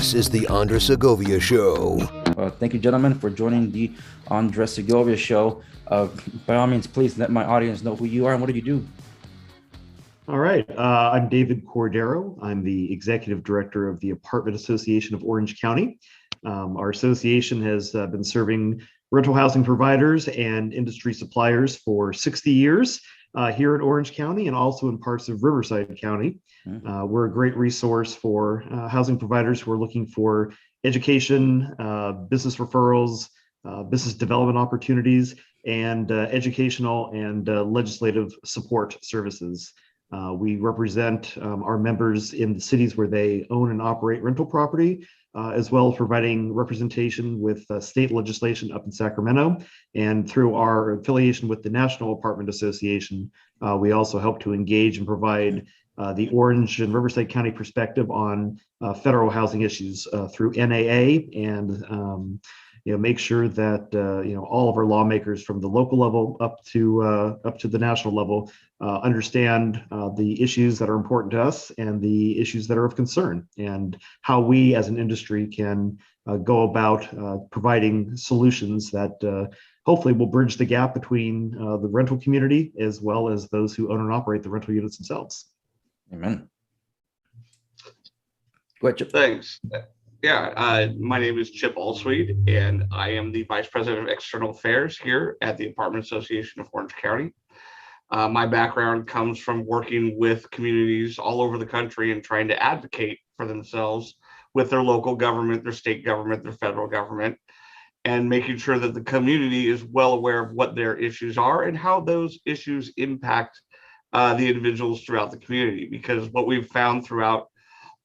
This is the Andre Segovia Show. Thank you, gentlemen, for joining the Andre Segovia Show. By all means, please let my audience know who you are and what do you do. All right. I'm David Cordero. I'm the Executive Director of the Apartment Association of Orange County. Our association has been serving rental housing providers and industry suppliers for 60 years here in Orange County and also in parts of Riverside County. We're a great resource for housing providers who are looking for education, business referrals, business development opportunities, and educational and legislative support services. We represent our members in the cities where they own and operate rental property, as well as providing representation with state legislation up in Sacramento. And through our affiliation with the National Apartment Association, we also help to engage and provide the Orange and Riverside County perspective on federal housing issues through NAA and make sure that all of our lawmakers from the local level up to the national level understand the issues that are important to us and the issues that are of concern, and how we as an industry can go about providing solutions that hopefully will bridge the gap between the rental community as well as those who own and operate the rental units themselves. Amen. Go ahead, Chip. Thanks. Yeah, my name is Chip Ahlswede, and I am the Vice President of External Affairs here at the Apartment Association of Orange County. My background comes from working with communities all over the country and trying to advocate for themselves with their local government, their state government, their federal government, and making sure that the community is well aware of what their issues are and how those issues impact the individuals throughout the community. Because what we've found throughout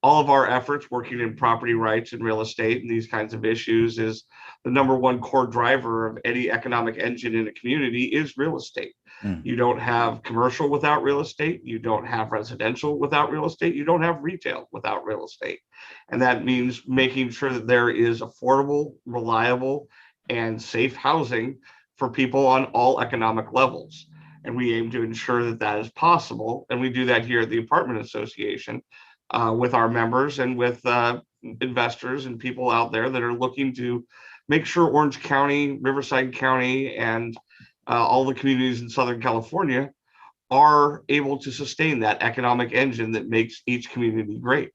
all of our efforts working in property rights and real estate and these kinds of issues is the number one core driver of any economic engine in a community is real estate. You don't have commercial without real estate. You don't have residential without real estate. You don't have retail without real estate. And that means making sure that there is affordable, reliable, and safe housing for people on all economic levels. And we aim to ensure that that is possible. And we do that here at the Apartment Association with our members and with investors and people out there that are looking to make sure Orange County, Riverside County, and all the communities in Southern California are able to sustain that economic engine that makes each community great.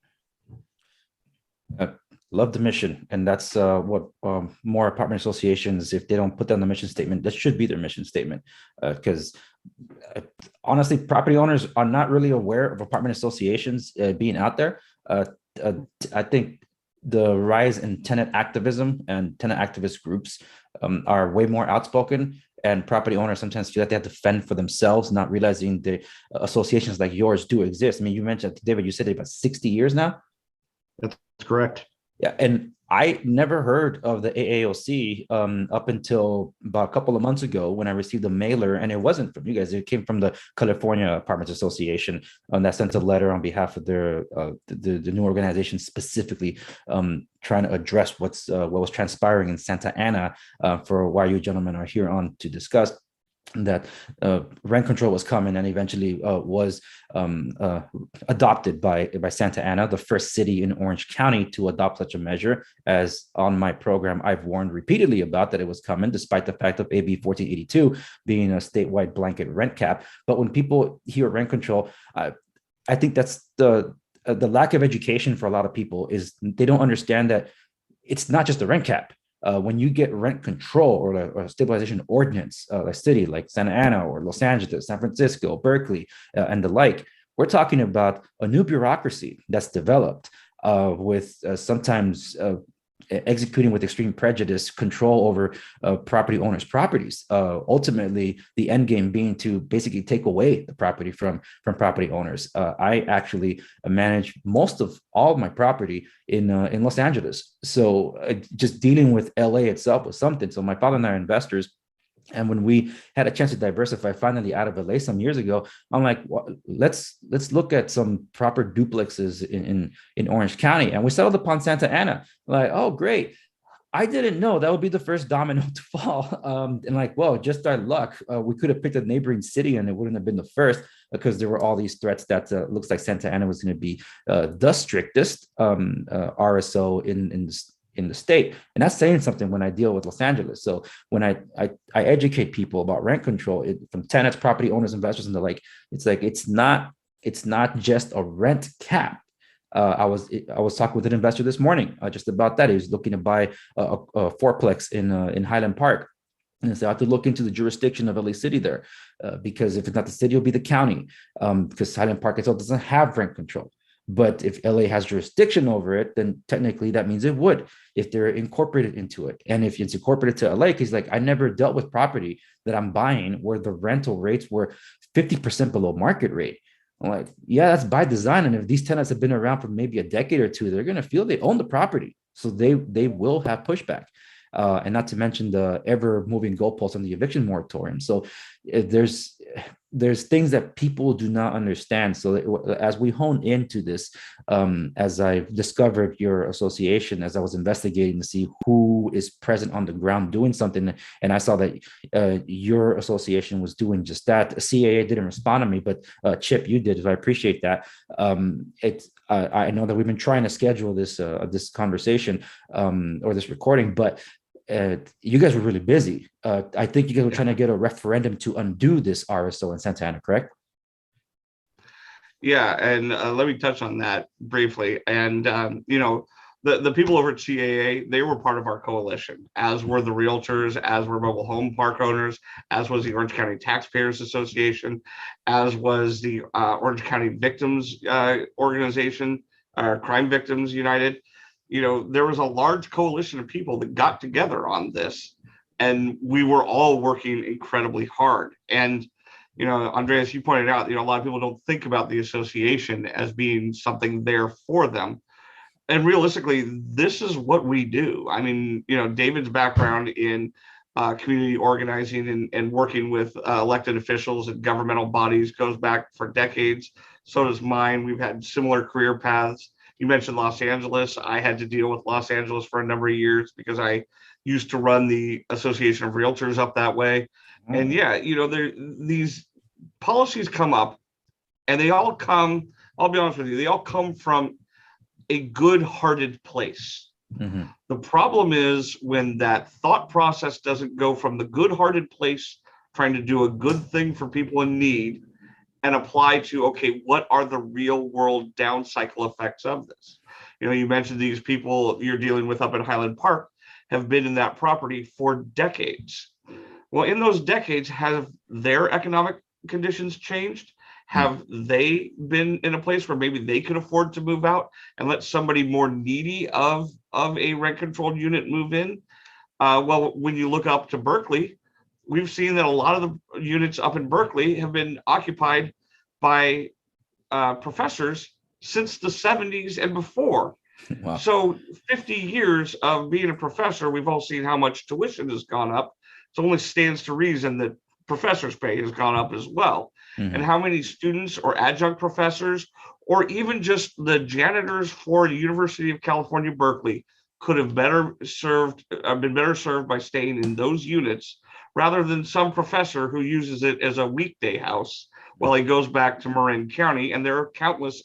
Love the mission, and that's what more apartment associations, if they don't put down the mission statement, that should be their mission statement. Because honestly, property owners are not really aware of apartment associations being out there. I think the rise in tenant activism and tenant activist groups are way more outspoken, and property owners sometimes feel like they have to fend for themselves, not realizing the associations like yours do exist. I mean, you mentioned, David, you said about 60 years now? That's correct. Yeah, and I never heard of the AAOC up until about a couple of months ago when I received a mailer, and it wasn't from you guys. It came from the California Apartments Association that sent a letter on behalf of their the new organization, specifically trying to address what was transpiring in Santa Ana for why you gentlemen are here on to discuss. That rent control was coming and eventually was adopted by Santa Ana, the first city in Orange County to adopt such a measure. As on my program, I've warned repeatedly about that it was coming, despite the fact of AB 1482 being a statewide blanket rent cap. But when people hear rent control, I think that's the lack of education for a lot of people is they don't understand that it's not just a rent cap. When you get rent control or a stabilization ordinance, a city like Santa Ana or Los Angeles, San Francisco, Berkeley, and the like, we're talking about a new bureaucracy that's developed with sometimes executing with extreme prejudice control over property owners' properties. Ultimately, the end game being to basically take away the property from property owners. I actually manage most of all of my property in Los Angeles. So just dealing with LA itself was something. So my father and I are investors. And when we had a chance to diversify finally out of LA some years ago, I'm like, well, let's look at some proper duplexes in Orange County. And we settled upon Santa Ana. Like, oh, great. I didn't know that would be the first domino to fall. And like, well, just our luck. We could have picked a neighboring city and it wouldn't have been the first. because there were all these threats that looks like Santa Ana was going to be the strictest RSO in the state. And that's saying something when I deal with Los Angeles. So when I educate people about rent control, from tenants, property owners, investors, and the like, it's not just a rent cap. I was talking with an investor this morning just about that. He was looking to buy a fourplex in Highland Park. And so I have to look into the jurisdiction of LA City there, because if it's not the city, it'll be the county, because Highland Park itself doesn't have rent control. But if LA has jurisdiction over it, then technically that means it would, if they're incorporated into it. And if it's incorporated to LA, because like I never dealt with property that I'm buying where the rental rates were 50% below market rate. I'm like, yeah, that's by design. And if these tenants have been around for maybe a decade or two, they're going to feel they own the property. So they will have pushback. And not to mention the ever moving goalposts on the eviction moratorium. So there's things that people do not understand. So as we hone into this, as I discovered your association, as I was investigating to see who is present on the ground doing something, and I saw that your association was doing just that. CAA didn't respond to me, but Chip, you did. So I appreciate that. I know that we've been trying to schedule this conversation or this recording, but you guys were really busy. I think you guys were trying to get a referendum to undo this RSO in Santa Ana, correct? Yeah, and let me touch on that briefly. And the people over at CAA, they were part of our coalition, as were the Realtors, as were mobile home park owners, as was the Orange County Taxpayers Association, as was the Orange County Victims Organization, Crime Victims United. There was a large coalition of people that got together on this, and we were all working incredibly hard. And, Andreas, you pointed out, a lot of people don't think about the association as being something there for them. And realistically, this is what we do. I mean, David's background in community organizing and working with elected officials and governmental bodies goes back for decades. So does mine. We've had similar career paths. You mentioned Los Angeles. I had to deal with Los Angeles for a number of years because I used to run the Association of Realtors up that way. And yeah, these policies come up, and they all come, I'll be honest with you, they all come from a good-hearted place. Mm-hmm. The problem is when that thought process doesn't go from the good-hearted place, trying to do a good thing for people in need, and apply to, okay, what are the real world down cycle effects of this? You mentioned these people you're dealing with up in Highland Park have been in that property for decades. Well, in those decades, have their economic conditions changed? Have they been in a place where maybe they could afford to move out and let somebody more needy of a rent controlled unit move in? Well, when you look up to Berkeley, we've seen that a lot of the units up in Berkeley have been occupied by professors since the 70s and before. Wow. So 50 years of being a professor, we've all seen how much tuition has gone up. So it only stands to reason that professors' pay has gone up as well. Mm-hmm. And how many students or adjunct professors, or even just the janitors for the University of California, Berkeley, could have been better served by staying in those units rather than some professor who uses it as a weekday house while he goes back to Marin County. And there are countless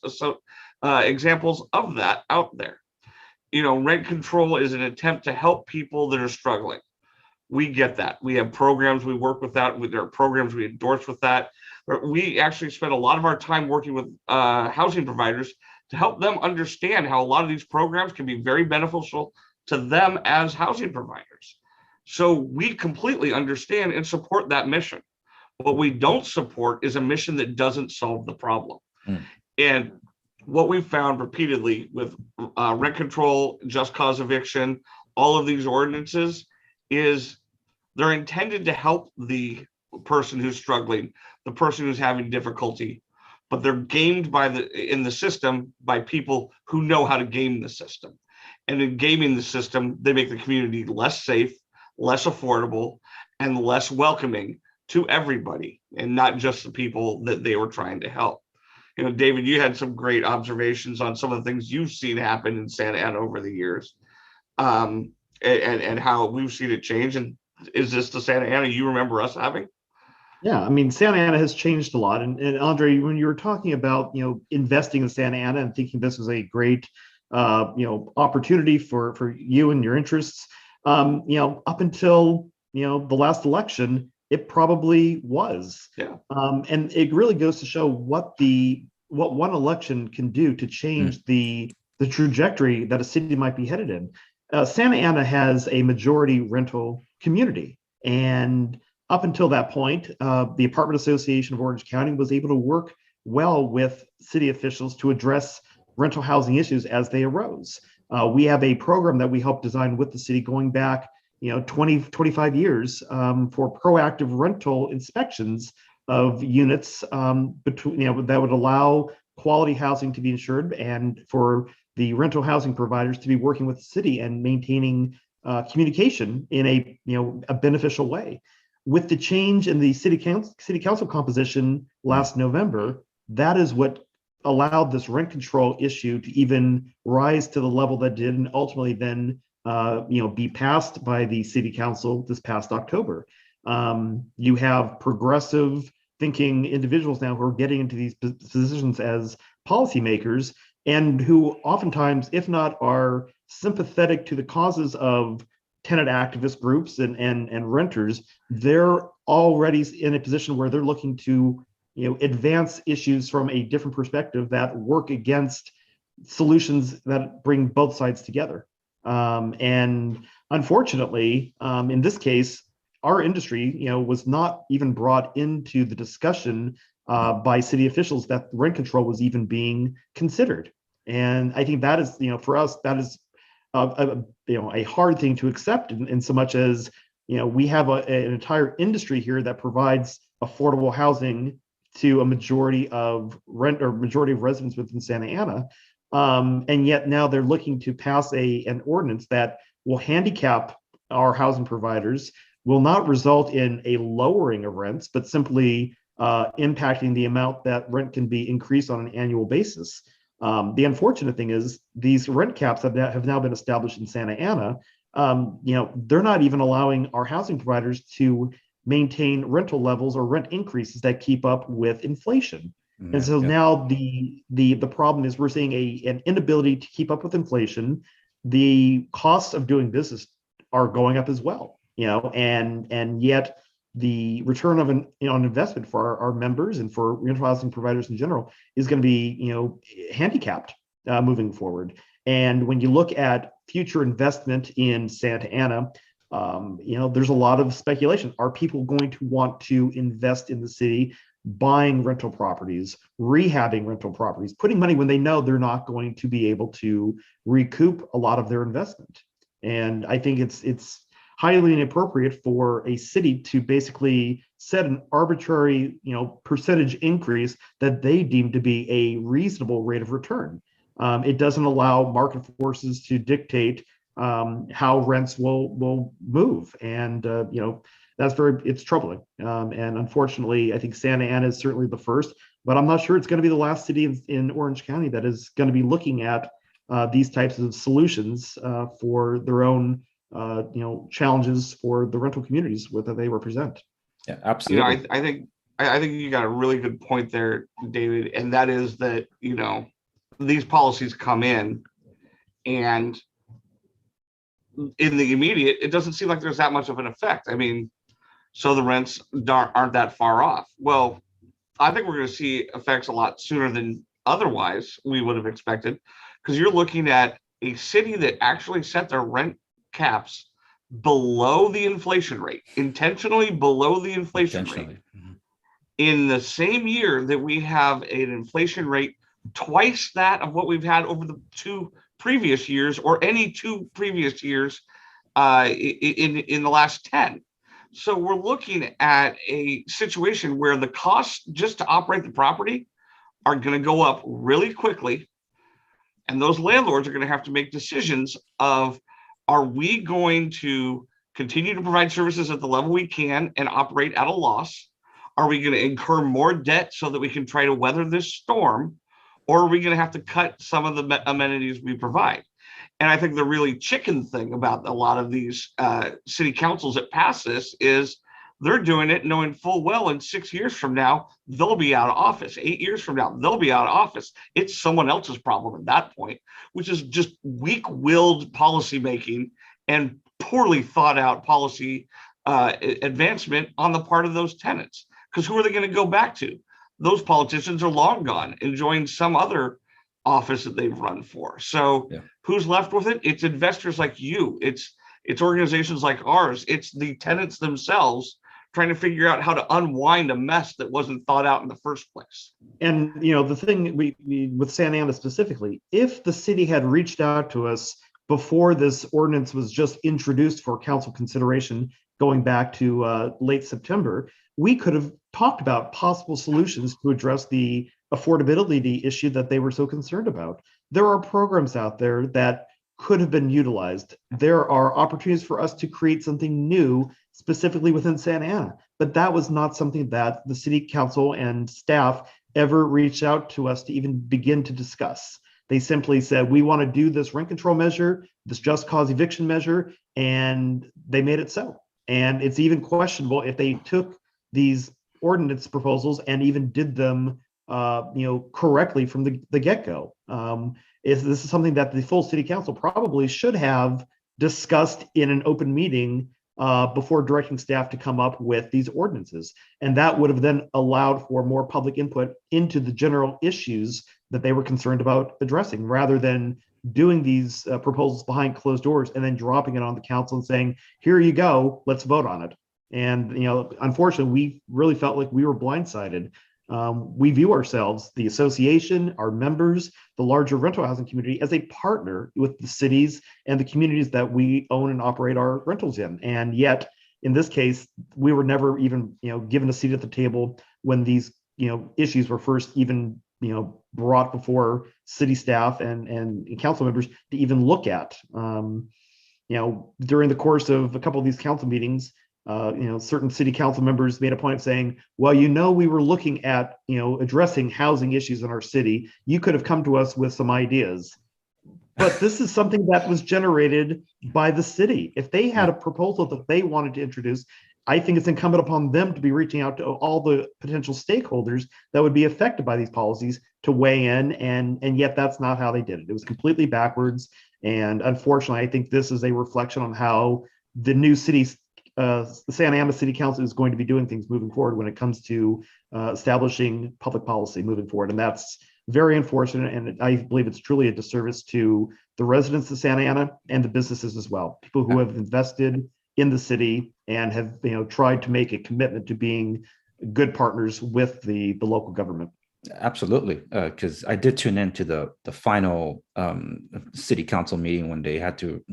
examples of that out there. Rent control is an attempt to help people that are struggling. We get that. We have programs we work with that. There are programs we endorse with that. We actually spend a lot of our time working with housing providers to help them understand how a lot of these programs can be very beneficial to them as housing providers. So we completely understand and support that mission. What we don't support is a mission that doesn't solve the problem. And what we've found repeatedly with rent control, just cause eviction, all of these ordinances is they're intended to help the person who's struggling, the person who's having difficulty, but they're gamed in the system by people who know how to game the system. And in gaming the system, they make the community less safe, less affordable, and less welcoming to everybody, and not just the people that they were trying to help. David, you had some great observations on some of the things you've seen happen in Santa Ana over the years, and how we've seen it change. And is this the Santa Ana you remember us having? Yeah, I mean, Santa Ana has changed a lot. And Andre, when you were talking about, investing in Santa Ana and thinking this was a great, opportunity for you and your interests, up until, the last election, it probably was. Yeah. And it really goes to show what one election can do to change the trajectory that a city might be headed in. Santa Ana has a majority rental community, and up until that point, the Apartment Association of Orange County was able to work well with city officials to address rental housing issues as they arose. We have a program that we helped design with the city going back 20, 25 years for proactive rental inspections of units between, that would allow quality housing to be insured, and for the rental housing providers to be working with the city and maintaining communication in a beneficial way. With the change in the city council composition last November, that is what allowed this rent control issue to even rise to the level that did, and ultimately then be passed by the city council this past October. You have progressive thinking individuals now who are getting into these positions as policymakers, and who oftentimes, if not are sympathetic to the causes of tenant activist groups and renters, they're already in a position where they're looking to advance issues from a different perspective that work against solutions that bring both sides together. And unfortunately, in this case, our industry was not even brought into the discussion by city officials that rent control was even being considered. And I think that is, for us, that is a hard thing to accept, in so much as we have an entire industry here that provides affordable housing to a majority of residents within Santa Ana, and yet now they're looking to pass an ordinance that will handicap our housing providers, will not result in a lowering of rents, but simply impacting the amount that rent can be increased on an annual basis. The unfortunate thing is these rent caps have now been established in Santa Ana. They're not even allowing our housing providers to maintain rental levels or rent increases that keep up with inflation. And so now the problem is we're seeing an inability to keep up with inflation. The costs of doing business are going up as well, and yet the return of on investment for our members and for rental housing providers in general is going to be handicapped moving forward. And when you look at future investment in Santa Ana, there's a lot of speculation. Are people going to want to invest in the city, buying rental properties, rehabbing rental properties, putting money when they know they're not going to be able to recoup a lot of their investment? And I think it's highly inappropriate for a city to basically set an arbitrary, percentage increase that they deem to be a reasonable rate of return. It doesn't allow market forces to dictate how rents will move, and it's troubling. And unfortunately, I think Santa Ana is certainly the first, but I'm not sure it's going to be the last city in Orange County that is going to be looking at these types of solutions for their own challenges for the rental communities that they represent. Yeah, absolutely. I think you got a really good point there, David, and that is that these policies come in, and in the immediate, it doesn't seem like there's that much of an effect. I mean, so the rents aren't that far off. Well, I think we're going to see effects a lot sooner than otherwise we would have expected, because you're looking at a city that actually set their rent caps below the inflation rate, intentionally below the inflation rate, in the same year that we have an inflation rate twice that of what we've had over the two previous years, or any two previous years in the last 10. So we're looking at a situation where the costs just to operate the property are going to go up really quickly, and those landlords are going to have to make decisions of, are we going to continue to provide services at the level we can and operate at a loss? Are we going to incur more debt so that we can try to weather this storm? Or are we going to have to cut some of the amenities we provide? And I think the really chicken thing about a lot of these city councils that pass this is They're doing it knowing full well in 6 years from now, they'll be out of office. 8 years from now, they'll be out of office. It's someone else's problem at that point, which is just weak-willed policymaking and poorly thought out policy advancement on the part of those tenants. Because who are they going to go back to? Those politicians are long gone, enjoying some other office that they've run for. So who's left with it? It's investors like you. It's organizations like ours. It's the tenants themselves trying to figure out how to unwind a mess that wasn't thought out in the first place. And the thing we with Santa Ana specifically, if the city had reached out to us before this ordinance was just introduced for council consideration, going back to late September, we could have talked about possible solutions to address the affordability issue that they were so concerned about. There are programs out there that could have been utilized. There are opportunities for us to create something new specifically within Santa Ana, but that was not something that the city council and staff ever reached out to us to even begin to discuss. They simply said, we want to do this rent control measure, this just cause eviction measure, and they made it so. And it's even questionable if they took these ordinance proposals and even did them correctly from the get-go. This is something that the full city council probably should have discussed in an open meeting before directing staff to come up with these ordinances. And that would have then allowed for more public input into the general issues that they were concerned about addressing, rather than doing these proposals behind closed doors and then dropping it on the council and saying, here you go, let's vote on it. And, unfortunately, we really felt like we were blindsided. We view ourselves, the association, our members, the larger rental housing community, as a partner with the cities and the communities that we own and operate our rentals in. And yet, in this case, we were never even, given a seat at the table when these, issues were first even, brought before city staff and council members to even look at. During the course of a couple of these council meetings, certain city council members made a point of saying, well, we were looking at, addressing housing issues in our city. You could have come to us with some ideas. But this is something that was generated by the city. If they had a proposal that they wanted to introduce, I think it's incumbent upon them to be reaching out to all the potential stakeholders that would be affected by these policies to weigh in. And yet that's not how they did it. It was completely backwards. And unfortunately, I think this is a reflection on how the new city's the Santa Ana City Council is going to be doing things moving forward when it comes to establishing public policy moving forward. And that's very unfortunate. And I believe it's truly a disservice to the residents of Santa Ana and the businesses as well. People who have invested in the city and have tried to make a commitment to being good partners with the local government. Absolutely, because I did tune into the final city council meeting when they had to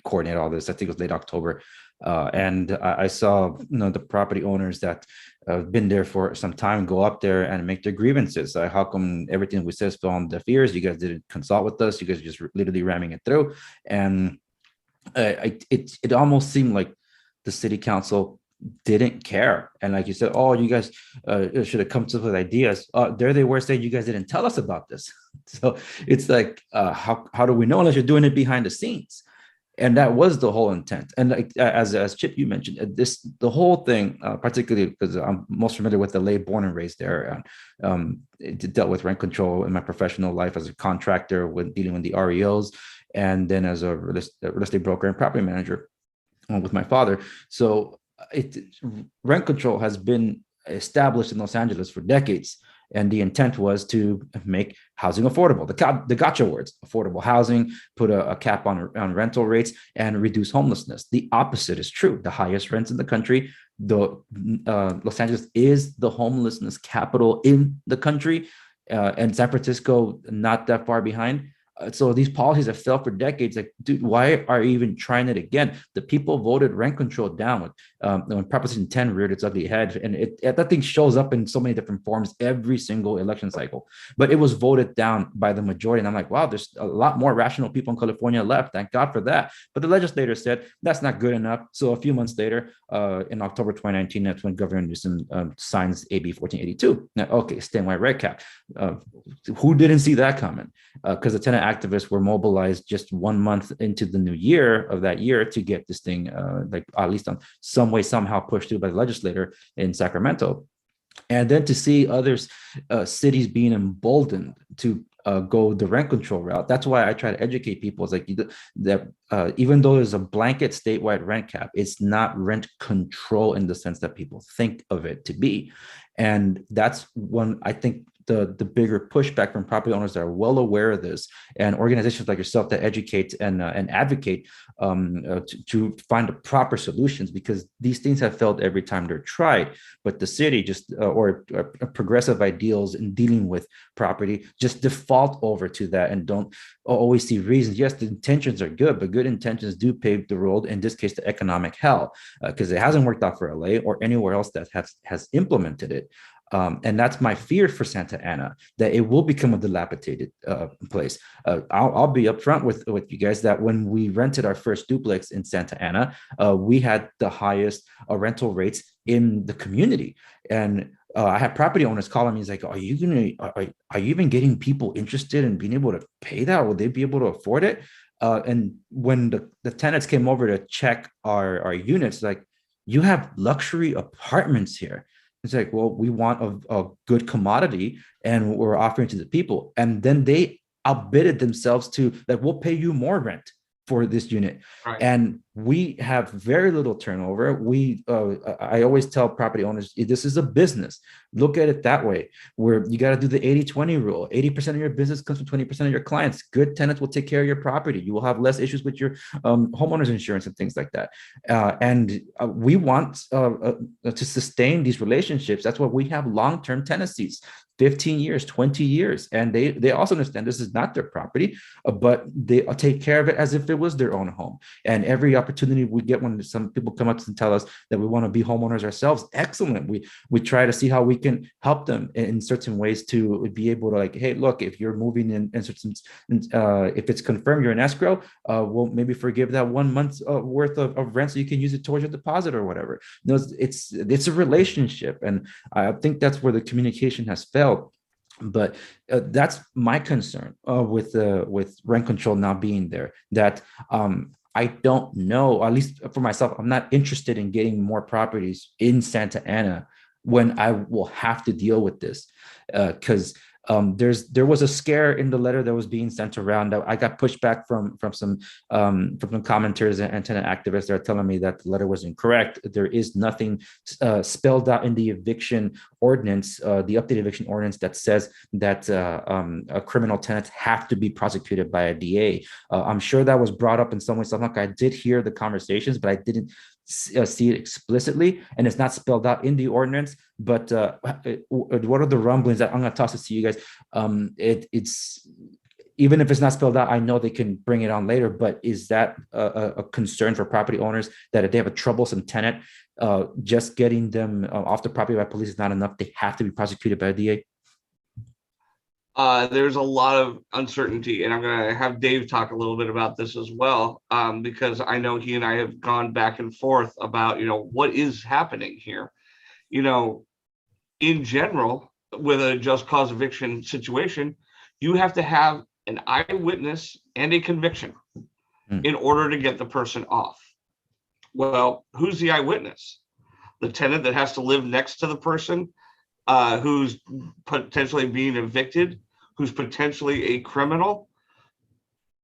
coordinate all this. I think it was late October, and I saw the property owners that have been there for some time go up there and make their grievances. How come everything we said fell on deaf ears? You guys didn't consult with us. You guys just literally ramming it through, and it almost seemed like the city council didn't care. And like you said, oh, you guys should have come to with ideas. There they were saying, you guys didn't tell us about this. So it's like, how do we know unless you're doing it behind the scenes? And that was the whole intent. And like as Chip, you mentioned, the whole thing, particularly because I'm most familiar with LA, born and raised there. It dealt with rent control in my professional life as a contractor, with dealing with the REOs, and then as a real estate broker and property manager with my father. So rent control has been established in Los Angeles for decades, and the intent was to make housing affordable. The gotcha words: affordable housing, put a cap on rental rates, and reduce homelessness. The opposite is true. The highest rents in the country. Los Angeles is the homelessness capital in the country, and San Francisco not that far behind. So these policies have failed for decades. Like, dude, why are you even trying it again? The people voted rent control down when Proposition 10 reared its ugly head, and that thing shows up in so many different forms every single election cycle. But it was voted down by the majority, and I'm like, wow, there's a lot more rational people in California left. Thank God for that. But the legislators said that's not good enough. So a few months later, in October 2019, that's when Governor Newsom signs AB 1482. Now, okay, statewide rent cap. Who didn't see that coming? Because the tenant activists were mobilized just 1 month into the new year of that year to get this thing at least on some way, somehow pushed through by the legislator in Sacramento. And then to see others, cities being emboldened to go the rent control route. That's why I try to educate people. It's like that even though there's a blanket statewide rent cap, it's not rent control in the sense that people think of it to be. And that's one, I think, the bigger pushback from property owners that are well aware of this, and organizations like yourself that educate and advocate to find the proper solutions, because these things have failed every time they're tried. But the city just or progressive ideals in dealing with property just default over to that and don't always see reasons. Yes, the intentions are good, but good intentions do pave the road, in this case, the economic hell, because it hasn't worked out for LA or anywhere else that has implemented it. And that's my fear for Santa Ana, that it will become a dilapidated place. I'll be upfront with you guys that when we rented our first duplex in Santa Ana, we had the highest rental rates in the community. And I had property owners calling me. He's like, are you even getting people interested in being able to pay that? Will they be able to afford it? And when the tenants came over to check our units, like, you have luxury apartments here. It's like, well, we want a good commodity and we're offering to the people. And then they outbidded themselves to, like, we'll pay you more rent for this unit. Right. And we have very little turnover. I always tell property owners, this is a business. Look at it that way, where you got to do the 80-20 rule. 80% of your business comes from 20% of your clients. Good tenants will take care of your property. You will have less issues with your homeowners insurance and things like that. And we want to sustain these relationships. That's why we have long-term tenancies, 15 years, 20 years. And they also understand this is not their property, but they take care of it as if it was their own home. And every opportunity we get, when some people come up and tell us that we want to be homeowners ourselves, excellent. We try to see how we can help them in certain ways to be able to, like, hey, look, if you're moving in certain, if it's confirmed you're in escrow, we'll maybe forgive that 1 month's worth of rent so you can use it towards your deposit or whatever. No, it's a relationship, and I think that's where the communication has failed. But that's my concern with rent control now being there, that I don't know, at least for myself, I'm not interested in getting more properties in Santa Ana when I will have to deal with this, because there was a scare in the letter that was being sent around that I got pushed back from some commenters and tenant activists that are telling me that the letter was incorrect. There is nothing spelled out in the eviction ordinance, the updated eviction ordinance, that says that criminal tenants have to be prosecuted by a DA. I'm sure that was brought up in some way. So I'm like, I did hear the conversations, but I didn't see it explicitly, and it's not spelled out in the ordinance. But what are the rumblings that I'm going to toss it to you guys? It's even if it's not spelled out, I know they can bring it on later. But is that a concern for property owners, that if they have a troublesome tenant, just getting them off the property by police is not enough? They have to be prosecuted by a DA? There's a lot of uncertainty, and I'm going to have Dave talk a little bit about this as well, because I know he and I have gone back and forth about, what is happening here. In general, with a just cause eviction situation, you have to have an eyewitness and a conviction in order to get the person off. Well, who's the eyewitness? The tenant that has to live next to the person who's potentially being evicted, who's potentially a criminal,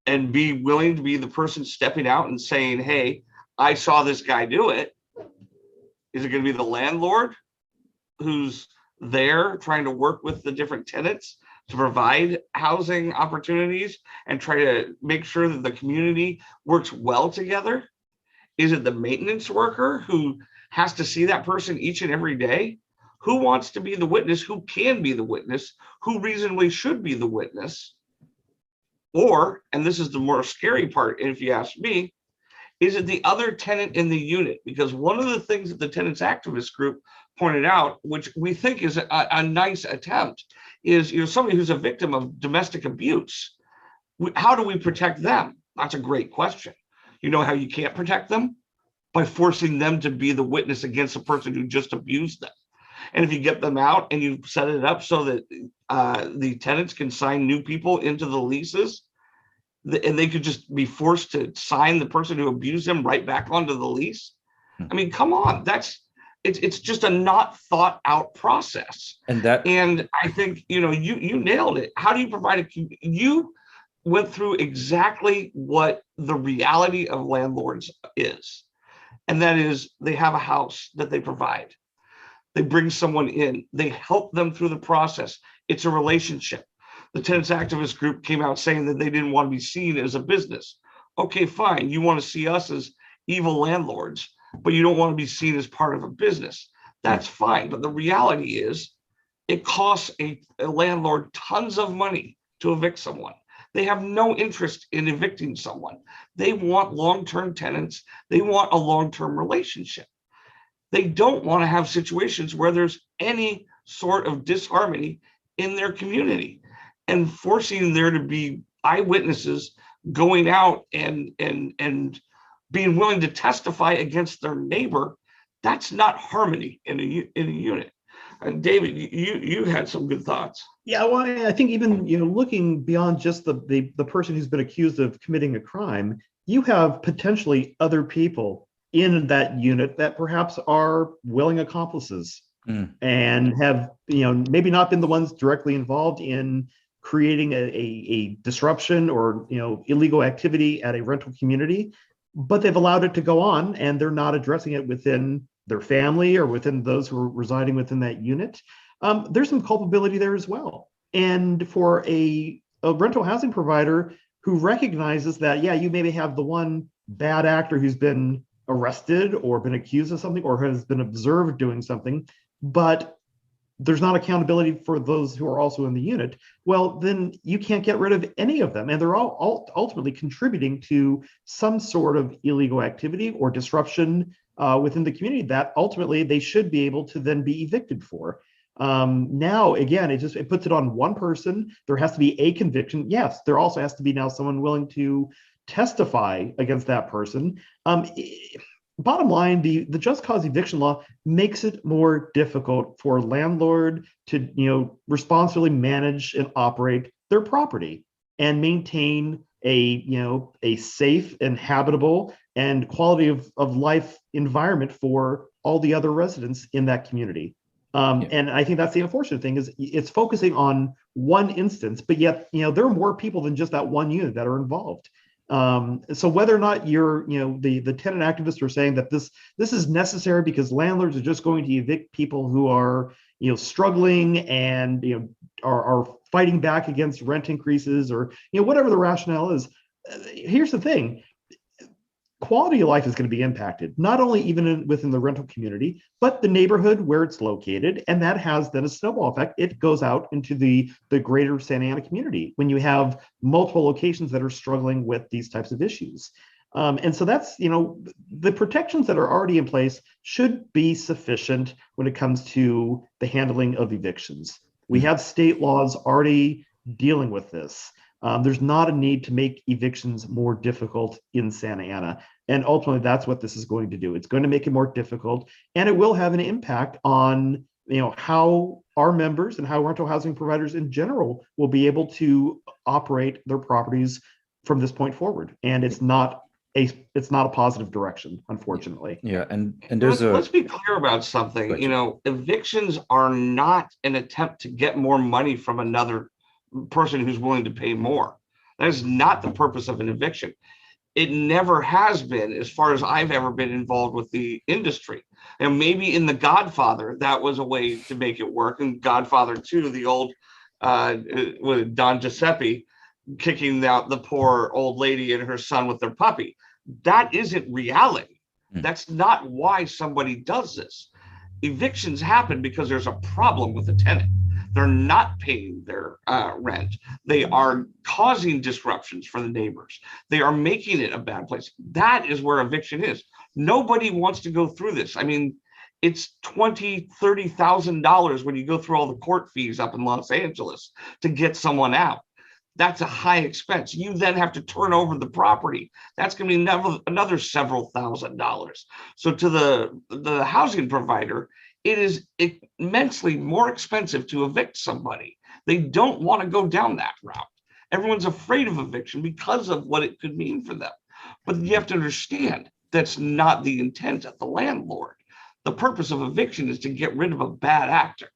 and be willing to be the person stepping out and saying, hey, I saw this guy do it. Is it going to be the landlord who's there trying to work with the different tenants to provide housing opportunities and try to make sure that the community works well together? Is it the maintenance worker who has to see that person each and every day? Who wants to be the witness? Who can be the witness? Who reasonably should be the witness? Or, and this is the more scary part, if you ask me, is it the other tenant in the unit? Because one of the things that the tenants activist group pointed out, which we think is a nice attempt, is somebody who's a victim of domestic abuse. How do we protect them? That's a great question. You know how you can't protect them? By forcing them to be the witness against a person who just abused them. And if you get them out and you set it up so that the tenants can sign new people into the leases, and they could just be forced to sign the person who abused them right back onto the lease, I mean, come on, it's just a not thought out process. And I think, you nailed it. How do you provide you went through exactly what the reality of landlords is. And that is, they have a house that they provide. They bring someone in, they help them through the process. It's a relationship. The tenants activist group came out saying that they didn't want to be seen as a business. Okay, fine. You want to see us as evil landlords, but you don't want to be seen as part of a business. That's fine. But the reality is, it costs a landlord tons of money to evict someone. They have no interest in evicting someone. They want long-term tenants. They want a long-term relationship. They don't want to have situations where there's any sort of disharmony in their community, and forcing there to be eyewitnesses going out and being willing to testify against their neighbor. That's not harmony in a unit. And David, you had some good thoughts. Yeah, well, I think even looking beyond just the person who's been accused of committing a crime, you have potentially other people in that unit that perhaps are willing accomplices and have maybe not been the ones directly involved in creating a disruption or illegal activity at a rental community, but they've allowed it to go on and they're not addressing it within their family or within those who are residing within that unit. There's some culpability there as well. And for a rental housing provider who recognizes that, yeah, you maybe have the one bad actor who's been arrested or been accused of something or has been observed doing something, but there's not accountability for those who are also in the unit, well, then you can't get rid of any of them. And they're all ultimately contributing to some sort of illegal activity or disruption within the community that ultimately they should be able to then be evicted for. Now, again, it puts it on one person. There has to be a conviction. Yes, there also has to be now someone willing to testify against that person. Bottom line, the just cause eviction law makes it more difficult for a landlord to responsibly manage and operate their property and maintain a safe and habitable and quality of life environment for all the other residents in that community. And I think that's the unfortunate thing is it's focusing on one instance, but yet there are more people than just that one unit that are involved. So whether or not you're, the tenant activists are saying that this is necessary because landlords are just going to evict people who are, struggling and, are fighting back against rent increases or, whatever the rationale is. Here's the thing. Quality of life is going to be impacted, not only even within the rental community, but the neighborhood where it's located. And that has then a snowball effect. It goes out into the greater Santa Ana community when you have multiple locations that are struggling with these types of issues. And so that's, the protections that are already in place should be sufficient when it comes to the handling of evictions. We have state laws already dealing with this. There's not a need to make evictions more difficult in Santa Ana. And ultimately, that's what this is going to do. It's going to make it more difficult, and it will have an impact on how our members and how rental housing providers in general will be able to operate their properties from this point forward. And it's not a positive direction, unfortunately. Yeah, and let's be clear about something. Evictions are not an attempt to get more money from another person who's willing to pay more. That is not the purpose of an eviction. It never has been, as far as I've ever been involved with the industry. And maybe in The Godfather, that was a way to make it work. And Godfather 2, the old with Don Giuseppe kicking out the poor old lady and her son with their puppy. That isn't reality. That's not why somebody does this. Evictions happen because there's a problem with the tenant. They're not paying their rent. They are causing disruptions for the neighbors. They are making it a bad place. That is where eviction is. Nobody wants to go through this. I mean, it's $20,000, $30,000 when you go through all the court fees up in Los Angeles to get someone out. That's a high expense. You then have to turn over the property. That's going to be another several $1,000s. So to the housing provider, it is immensely more expensive to evict somebody. They don't want to go down that route. Everyone's afraid of eviction because of what it could mean for them. But you have to understand, that's not the intent of the landlord. The purpose of eviction is to get rid of a bad actor.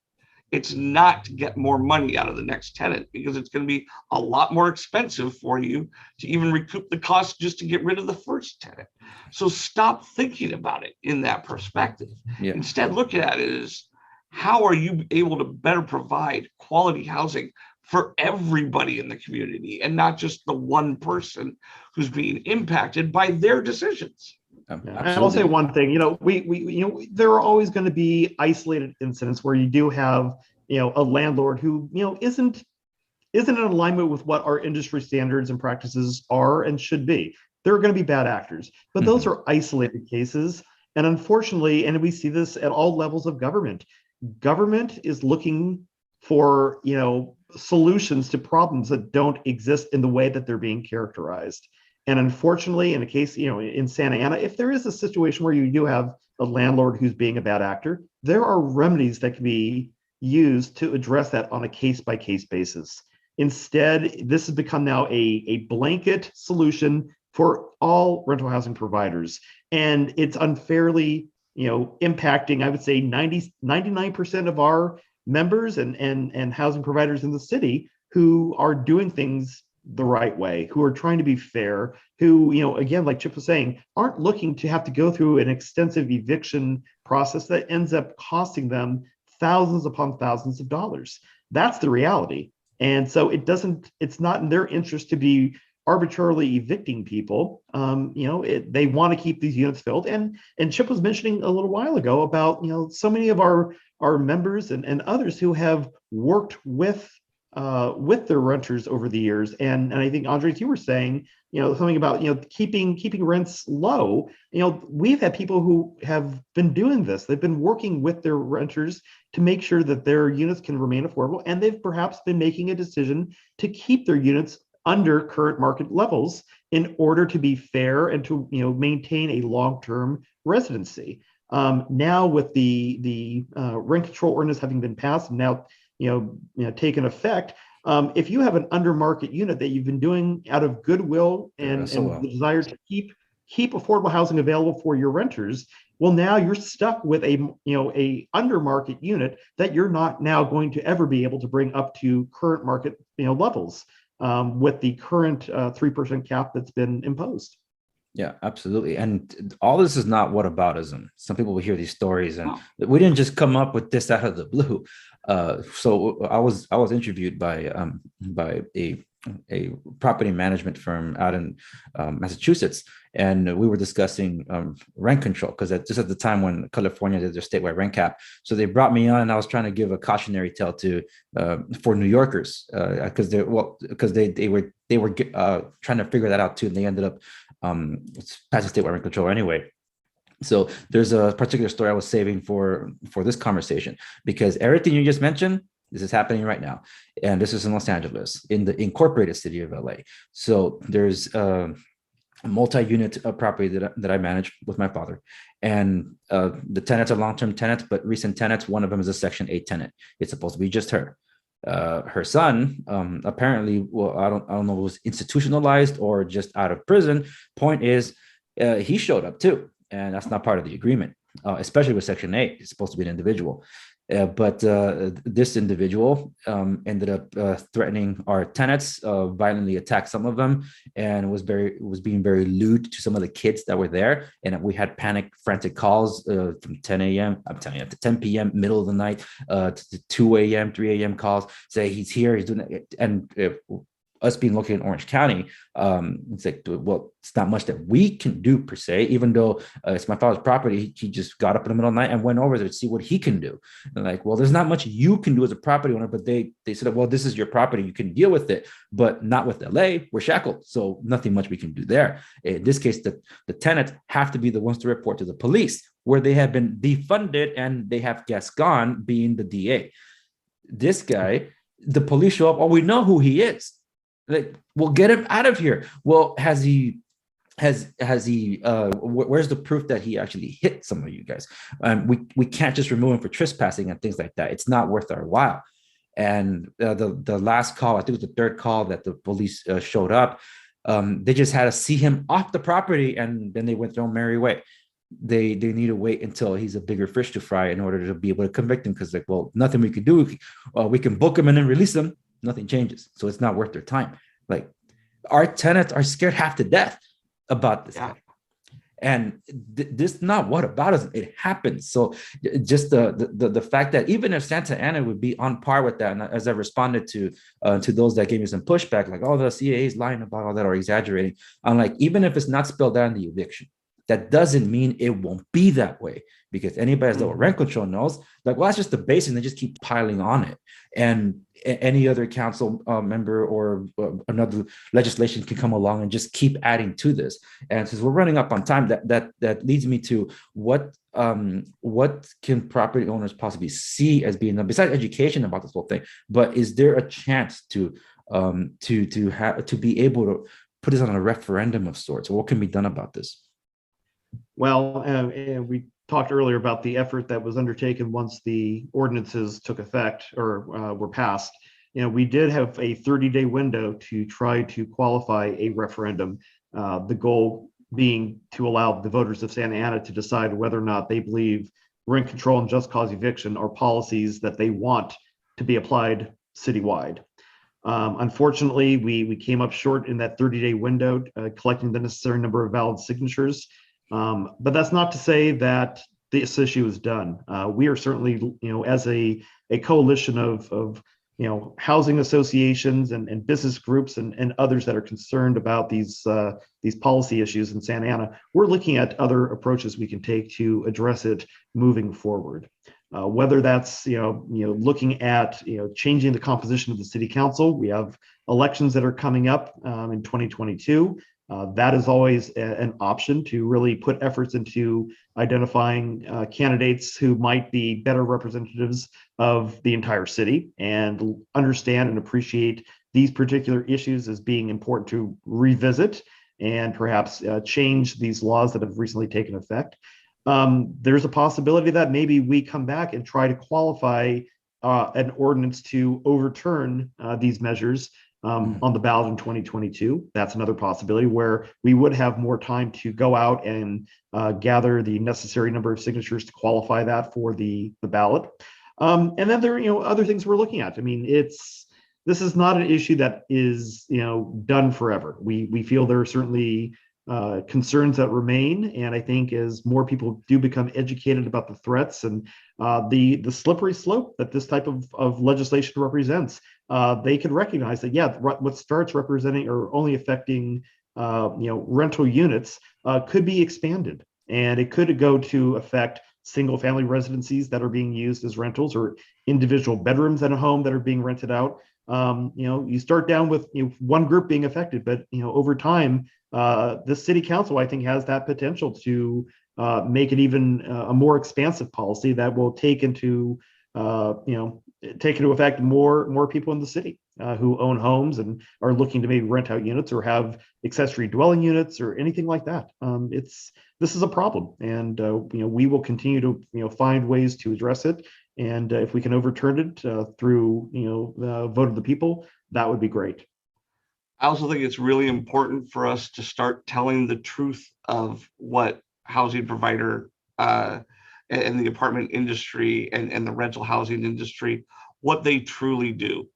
It's not to get more money out of the next tenant, because it's going to be a lot more expensive for you to even recoup the cost just to get rid of the first tenant. So stop thinking about it in that perspective. Yeah. Instead, look at it as, how are you able to better provide quality housing for everybody in the community, and not just the one person who's being impacted by their decisions? And I'll say one thing, we there are always going to be isolated incidents where you do have, a landlord who, isn't in alignment with what our industry standards and practices are and should be. There are going to be bad actors, but those are isolated cases. And unfortunately, and we see this at all levels of government is looking for, solutions to problems that don't exist in the way that they're being characterized. And unfortunately, in a case, in Santa Ana, if there is a situation where you do have a landlord who's being a bad actor, there are remedies that can be used to address that on a case-by-case basis. Instead, this has become now a blanket solution for all rental housing providers. And it's unfairly, impacting, I would say 99% of our members and housing providers in the city who are doing things the right way, who are trying to be fair, who, again, like Chip was saying, aren't looking to have to go through an extensive eviction process that ends up costing them thousands upon thousands of dollars. That's the reality. And so it's not in their interest to be arbitrarily evicting people. They want to keep these units filled. And Chip was mentioning a little while ago about, so many of our members and others who have worked with their renters over the years. And I think, Andres, you were saying, something about, keeping rents low. We've had people who have been doing this. They've been working with their renters to make sure that their units can remain affordable. And they've perhaps been making a decision to keep their units under current market levels in order to be fair and to, maintain a long-term residency. Now with the rent control ordinance having been passed and now, taken effect, if you have an under market unit that you've been doing out of goodwill and the desire to keep affordable housing available for your renters, well, now you're stuck with a under market unit that you're not now going to ever be able to bring up to current market levels with the current 3% cap that's been imposed. Yeah, absolutely. And all this is not whataboutism. Some people will hear these stories, and we didn't just come up with this out of the blue. So I was interviewed by a property management firm out in Massachusetts, and we were discussing rent control, because just at the time when California did their statewide rent cap. So they brought me on, and I was trying to give a cautionary tale for New Yorkers, because they were trying to figure that out too, and they ended up passing statewide rent control anyway. So there's a particular story I was saving for this conversation, because everything you just mentioned, this is happening right now. And this is in Los Angeles, in the incorporated city of LA. So there's a multi-unit property that I manage with my father. And the tenants are long-term tenants, but recent tenants, one of them is a Section 8 tenant. It's supposed to be just her. Her son, apparently, well, I don't know if it was institutionalized or just out of prison. Point is, he showed up too. And that's not part of the agreement, especially with Section 8. It's supposed to be an individual. But this individual ended up threatening our tenants, violently attacked some of them, and was being very lewd to some of the kids that were there. And we had frantic calls from 10 a.m. I'm telling you, to 10 p.m. middle of the night, to 2 a.m., 3 a.m. calls, say he's here, he's doing it. And us being located in Orange County, it's like, well, it's not much that we can do per se, even though it's my father's property. He just got up in the middle of the night and went over there to see what he can do. And like, well, there's not much you can do as a property owner, but they said, well, this is your property, you can deal with it, but not with LA, we're shackled. So nothing much we can do there. In this case, the tenants have to be the ones to report to the police, where they have been defunded and they have Gascon being the DA. This guy, the police show up, oh, we know who he is. Like, well, get him out of here. Well, has he where's the proof that he actually hit some of you guys? We can't just remove him for trespassing and things like that. It's not worth our while. And the last call, I think it was the third call that the police showed up, They just had to see him off the property, and then they went their own merry way. They need to wait until he's a bigger fish to fry in order to be able to convict him, because like, well, nothing we could do. We can book him and then release him. Nothing changes, so it's not worth their time. Like, our tenants are scared half to death about this guy. And this not what about us, it happens. So just the fact that even if Santa Ana would be on par with that, and as I responded to those that gave me some pushback, like, oh, the CAA is lying about all that or exaggerating, I'm like, even if it's not spelled out in the eviction, that doesn't mean it won't be that way, because anybody that's dealt with rent control knows, like, well, that's just the base, and they just keep piling on it. And any other council member or another legislation can come along and just keep adding to this. And since we're running up on time, that leads me to what can property owners possibly see as being done besides education about this whole thing? But is there a chance to be able to put this on a referendum of sorts? What can be done about this? Well, and we talked earlier about the effort that was undertaken once the ordinances took effect or were passed. We did have a 30-day window to try to qualify a referendum. The goal being to allow the voters of Santa Ana to decide whether or not they believe rent control and just cause eviction are policies that they want to be applied citywide. Unfortunately, we came up short in that 30-day window, collecting the necessary number of valid signatures. But that's not to say that this issue is done. We are certainly, as a coalition of housing associations and business groups and others that are concerned about these policy issues in Santa Ana, we're looking at other approaches we can take to address it moving forward. Whether that's looking at changing the composition of the city council. We have elections that are coming up in 2022. That is always an option to really put efforts into identifying candidates who might be better representatives of the entire city and understand and appreciate these particular issues as being important to revisit and perhaps change these laws that have recently taken effect. There's a possibility that maybe we come back and try to qualify an ordinance to overturn these measures on the ballot in 2022. That's another possibility where we would have more time to go out and gather the necessary number of signatures to qualify that for the ballot. And then there are other things we're looking at. I mean, this is not an issue that is done forever. We feel there are certainly concerns that remain, and I think as more people do become educated about the threats and the slippery slope that this type of legislation represents, they can recognize that what starts representing or only affecting rental units could be expanded, and it could go to affect single family residencies that are being used as rentals or individual bedrooms in a home that are being rented out. You start down with one group being affected, but over time, the city council, I think, has that potential to make it even a more expansive policy that will take into effect more people in the city who own homes and are looking to maybe rent out units or have accessory dwelling units or anything like that. This is a problem, and we will continue to find ways to address it. And if we can overturn it through the vote of the people, that would be great. I also think it's really important for us to start telling the truth of what housing provider and the apartment industry and the rental housing industry, what they truly do.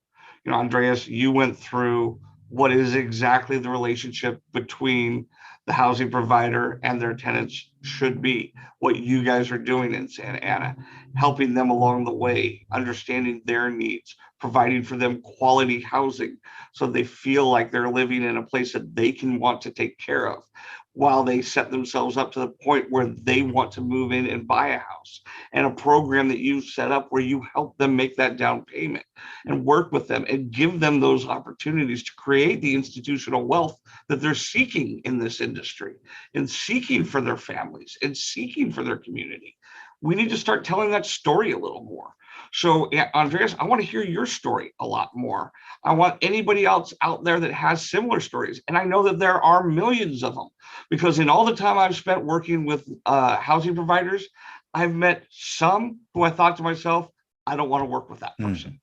Andreas, you went through what is exactly the relationship between the housing provider and their tenants should be, what you guys are doing in Santa Ana, helping them along the way, understanding their needs, providing for them quality housing so they feel like they're living in a place that they can want to take care of while they set themselves up to the point where they want to move in and buy a house, and a program that you set up where you help them make that down payment and work with them and give them those opportunities to create the institutional wealth that they're seeking in this industry and seeking for their families and seeking for their community. We need to start telling that story a little more. So, Andreas, I want to hear your story a lot more. I want anybody else out there that has similar stories. And I know that there are millions of them, because in all the time I've spent working with housing providers, I've met some who I thought to myself, I don't want to work with that person.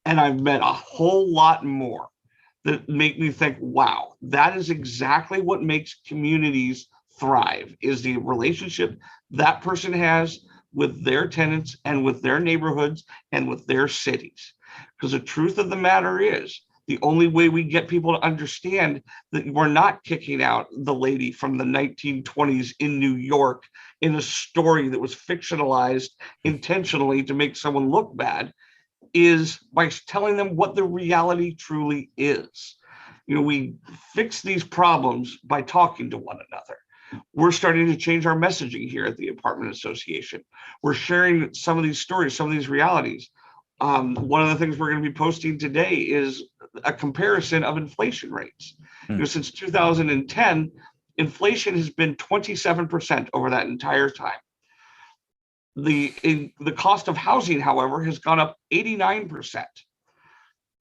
And I've met a whole lot more that make me think, wow, that is exactly what makes communities thrive, is the relationship that person has with their tenants and with their neighborhoods and with their cities. Because the truth of the matter is, the only way we get people to understand that we're not kicking out the lady from the 1920s in New York in a story that was fictionalized intentionally to make someone look bad is by telling them what the reality truly is. We fix these problems by talking to one another. We're starting to change our messaging here at the apartment association. We're sharing some of these stories, some of these realities. One of the things we're going to be posting today is a comparison of inflation rates. Since 2010, inflation has been 27% over that entire time. The cost of housing, however, has gone up 89%.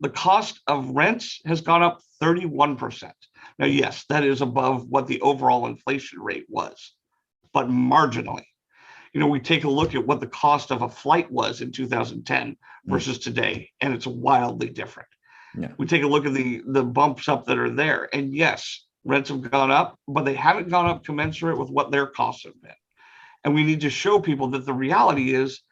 The cost of rents has gone up 31%. Now, yes, that is above what the overall inflation rate was, but marginally. We take a look at what the cost of a flight was in 2010 versus today, and it's wildly different. Yeah. We take a look at the bumps up that are there, and yes, rents have gone up, but they haven't gone up commensurate with what their costs have been. And we need to show people that the reality is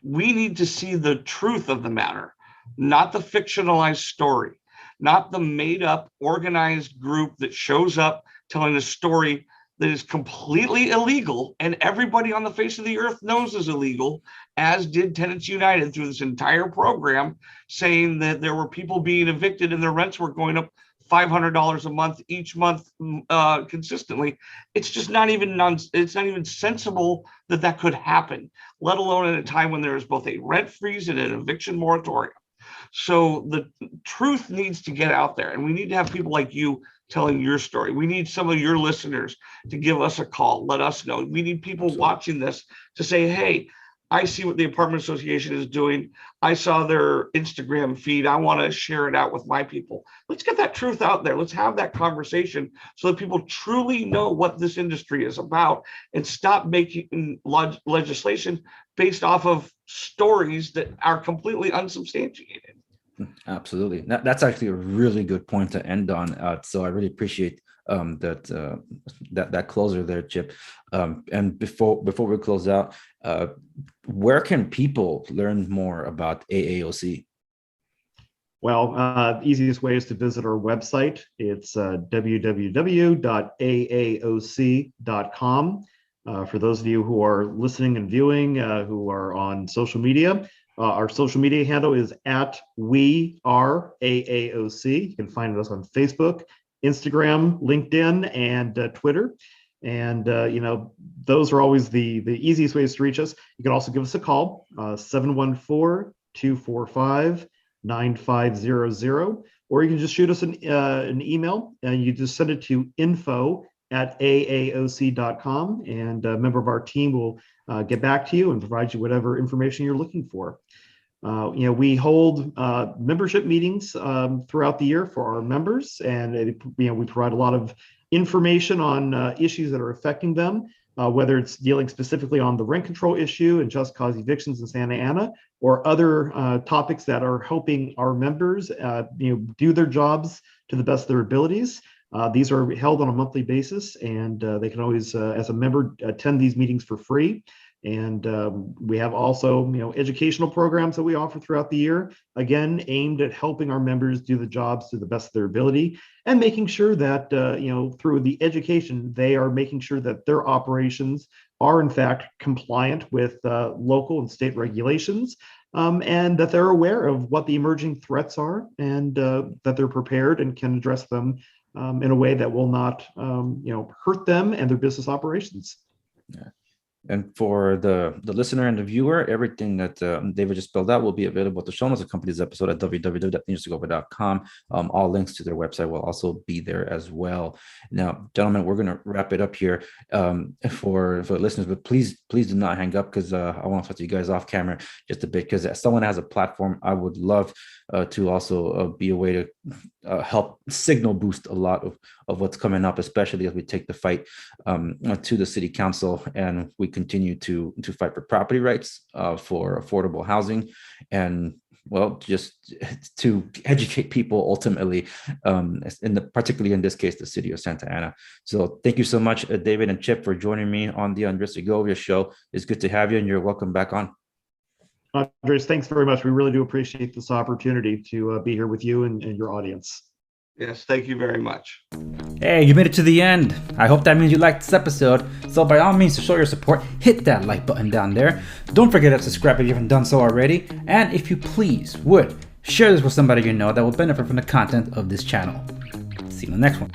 we need to see the truth of the matter, not the fictionalized story, not the made up organized group that shows up telling a story that is completely illegal and everybody on the face of the earth knows is illegal, as did Tenants United through this entire program, saying that there were people being evicted and their rents were going up $500 a month each month consistently. It's just not even it's not even sensible that that could happen, let alone at a time when there is both a rent freeze and an eviction moratorium. So the truth needs to get out there, and we need to have people like you telling your story. We need some of your listeners to give us a call, let us know. We need people watching this to say, hey, I see what the apartment association is doing. I saw their Instagram feed. I want to share it out with my people. Let's get that truth out there. Let's have that conversation so that people truly know what this industry is about and stop making legislation based off of stories that are completely unsubstantiated. Absolutely. That's actually a really good point to end on. So I really appreciate that closer there, Chip. And before we close out, where can people learn more about AAOC? Well, the easiest way is to visit our website. It's www.aaoc.com. For those of you who are listening and viewing, who are on social media, our social media handle is @WeAreAAOC. You can find us on Facebook, Instagram, LinkedIn, and Twitter. And, those are always the easiest ways to reach us. You can also give us a call, 714-245-9500, or you can just shoot us an email, and you just send it to info@aaoc.com, and a member of our team will get back to you and provide you whatever information you're looking for. We hold membership meetings throughout the year for our members, and we provide a lot of information on issues that are affecting them, whether it's dealing specifically on the rent control issue and just cause evictions in Santa Ana, or other topics that are helping our members do their jobs to the best of their abilities. These are held on a monthly basis, and they can always, as a member, attend these meetings for free. And we have also, educational programs that we offer throughout the year, again, aimed at helping our members do the jobs to the best of their ability, and making sure that, through the education, they are making sure that their operations are in fact compliant with local and state regulations, and that they're aware of what the emerging threats are, and that they're prepared and can address them in a way that will not, hurt them and their business operations. Yeah. And for the listener and the viewer, everything that David just spelled out will be available to show notes accompany this episode at www.segovia.com. All links to their website will also be there as well. Now, gentlemen, we're going to wrap it up here for listeners, but please do not hang up, because I want to talk to you guys off camera just a bit, because as someone has a platform, I would love to also be a way to help signal boost a lot of what's coming up, especially as we take the fight to the city council, and we continue to fight for property rights, for affordable housing, and well, just to educate people ultimately, particularly in this case, the city of Santa Ana. So thank you so much, David and Chip, for joining me on the Andres Segovia show. It's good to have you, and you're welcome back on. Andres, thanks very much. We really do appreciate this opportunity to be here with you and your audience. Yes, thank you very much. Hey, you made it to the end. I hope that means you liked this episode. So by all means, to show your support, hit that like button down there. Don't forget to subscribe if you haven't done so already. And if you please would, share this with somebody you know that will benefit from the content of this channel. See you in the next one.